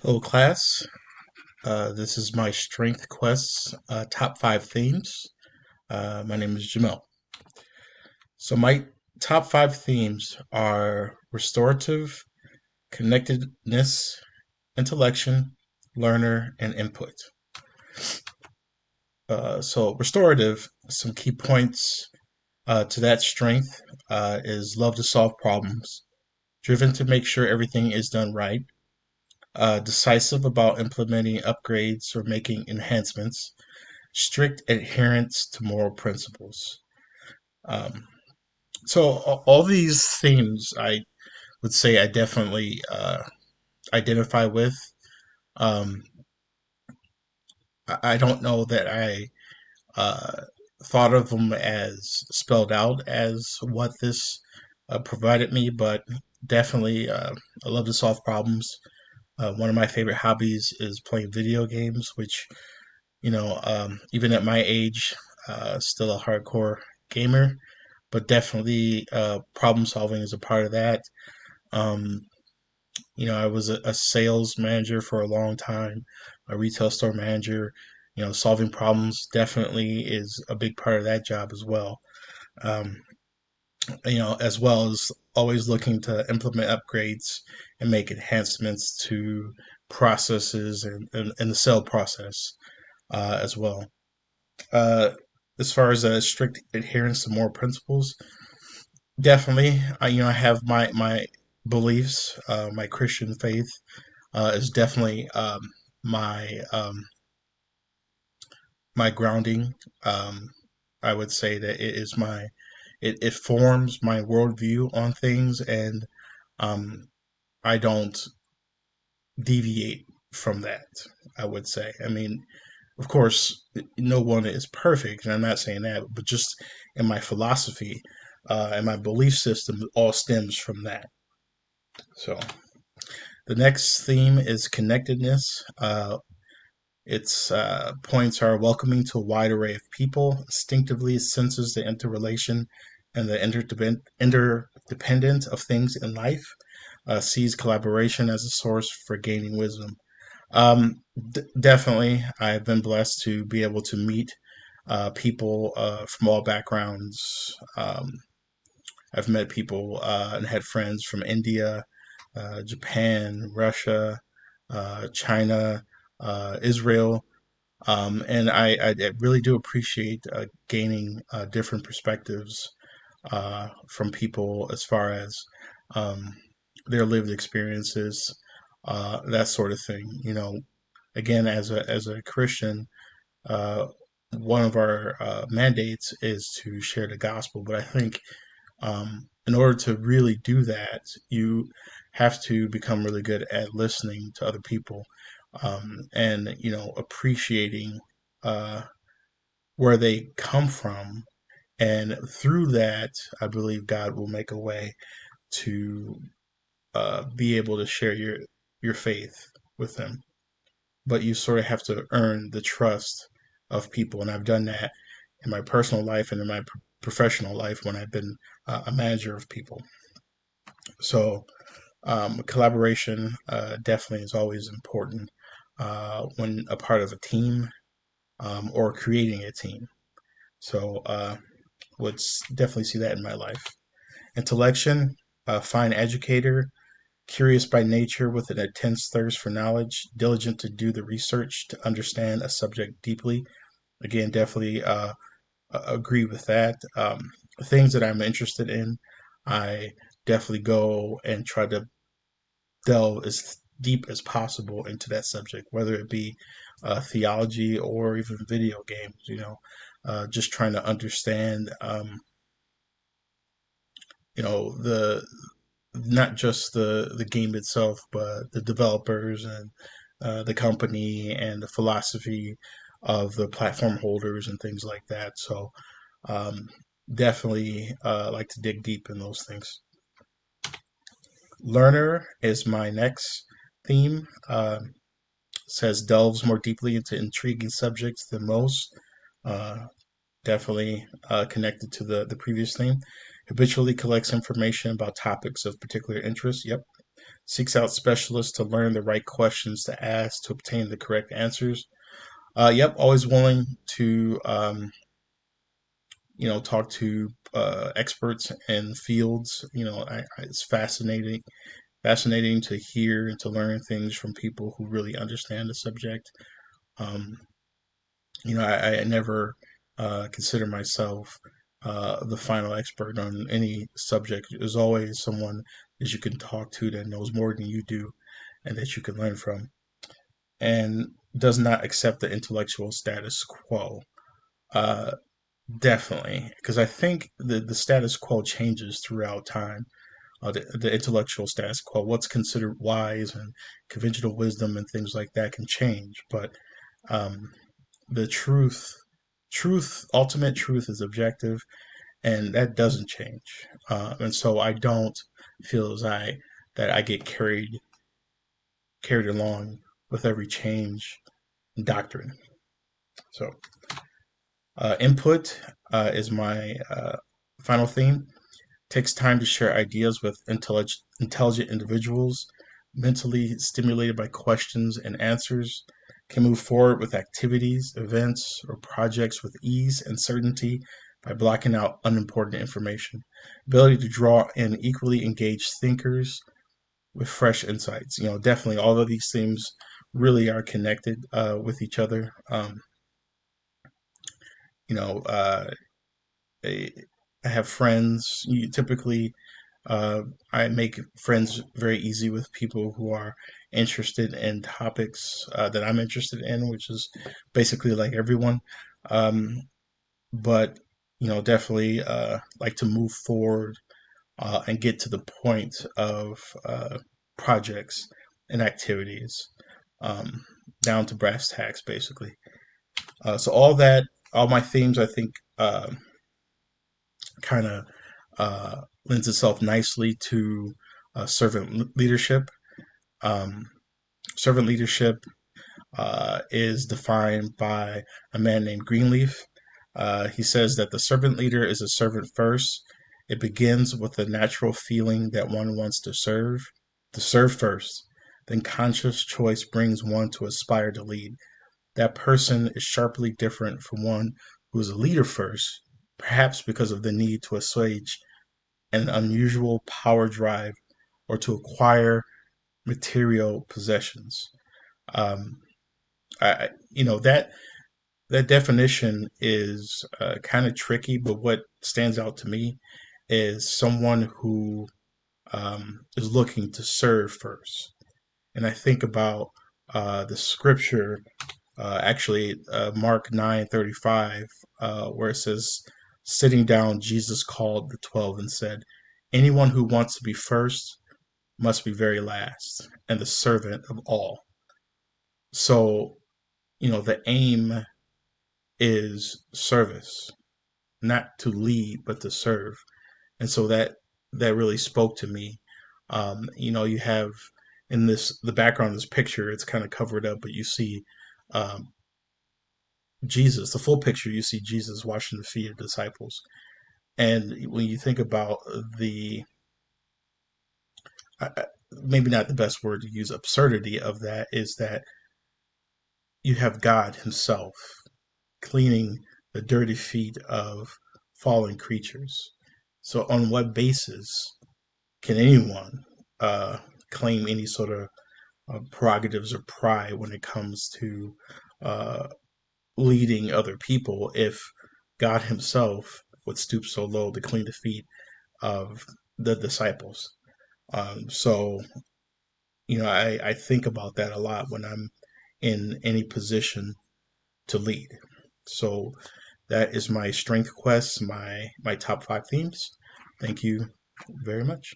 Hello, class. This is my StrengthQuest top five themes. My name is Jamel. So, my top five themes are restorative, connectedness, intellection, learner, and input. So, restorative, some key points to that strength is love to solve problems, driven to make sure everything is done right, decisive about implementing upgrades or making enhancements, strict adherence to moral principles. Um, so all these themes, I would say, I definitely identify with. Um, I don't know that I uh, thought of them as spelled out as what this provided me, but definitely, I love to solve problems. One of my favorite hobbies is playing video games, which even at my age, still a hardcore gamer, but definitely problem solving is a part of that. Um, I was a sales manager for a long time, a retail store manager. Solving problems definitely is a big part of that job as well. Um, as well as always looking to implement upgrades and make enhancements to processes and the sale process as well. Uh, as far as a strict adherence to moral principles, definitely. I have my beliefs. My Christian faith is definitely my my grounding. Um, I would say that it is it forms my worldview on things, and um, I don't deviate from that. I would say. I mean, of course, no one is perfect, and I'm not saying that, but just in my philosophy and my belief system, it all stems from that. So the next theme is connectedness. Its points are welcoming to a wide array of people, instinctively senses the interrelation and the interdependence of things in life, sees collaboration as a source for gaining wisdom. Definitely, I've been blessed to be able to meet people from all backgrounds. I've met people and had friends from India, Japan, Russia, China, Israel, and I really do appreciate gaining different perspectives from people as far as um, their lived experiences, that sort of thing. Again, as a Christian, uh, one of our mandates is to share the gospel. But I think in order to really do that, you have to become really good at listening to other people and appreciating uh, where they come from. And through that, I believe God will make a way to be able to share your faith with them. But you sort of have to earn the trust of people, and I've done that in my personal life and in my professional life when I've been a manager of people. So collaboration definitely is always important when a part of a team or creating a team. So would definitely see that in my life. Intellection, a fine educator, curious by nature with an intense thirst for knowledge, diligent to do the research to understand a subject deeply. Again, definitely agree with that. Things that I'm interested in, I definitely go and try to delve as deep as possible into that subject, whether it be theology or even video games. Just trying to understand, the not just the game itself, but the developers and the company and the philosophy of the platform holders and things like that. So um, definitely like to dig deep in those things. Learner is my next theme. Says delves more deeply into intriguing subjects than most. Uh, Definitely connected to the previous theme. Habitually collects information about topics of particular interest. Yep. seeks out specialists to learn the right questions to ask to obtain the correct answers. Yep, always willing to talk to experts in fields. It's fascinating to hear and to learn things from people who really understand the subject. Um, I never consider myself the final expert on any subject. There's always someone that you can talk to that knows more than you do and that you can learn from, and does not accept the intellectual status quo. Uh, Definitely, because I think the status quo changes throughout time. The intellectual status quo, what's considered wise and conventional wisdom and things like that can change, but um, the ultimate truth is objective, and that doesn't change. And so I don't feel as I that I get carried along with every change in doctrine. So input is my final theme. Takes time to share ideas with intelligent individuals, mentally stimulated by questions and answers, can move forward with activities, events, or projects with ease and certainty by blocking out unimportant information. Ability to draw in equally engaged thinkers with fresh insights. Definitely all of these themes really are connected with each other. You know, I, I have friends. Typically, I make friends very easy with people who are interested in topics that I'm interested in, which is basically like everyone. Um, but definitely like to move forward and get to the point of projects and activities, um, down to brass tacks, basically. So all my themes, I think, kind of lends itself nicely to servant leadership. Um, Servant leadership is defined by a man named Greenleaf. He says that the servant leader is a servant first. It begins with the natural feeling that one wants to serve first. Then conscious choice brings one to aspire to lead. That person is sharply different from one who is a leader first, perhaps because of the need to assuage an unusual power drive or to acquire material possessions. Um, that definition is kind of tricky, but what stands out to me is someone who is looking to serve first. And I think about the scripture, actually, Mark 9:35, where it says, sitting down, Jesus called the 12 and said, anyone who wants to be first must be very last and the servant of all. So, the aim is service, not to lead, but to serve. And so that really spoke to me. You have in the background of this picture, it's kind of covered up, but you see um, Jesus, the full picture, you see Jesus washing the feet of the disciples. And when you think about maybe not the best word to use, absurdity of that is that you have God Himself cleaning the dirty feet of fallen creatures. So, on what basis can anyone uh, claim any sort of prerogatives or pride when it comes to uh, leading other people if God Himself would stoop so low to clean the feet of the disciples? So, I think about that a lot when I'm in any position to lead. So that is my strength quest, my top five themes. Thank you very much.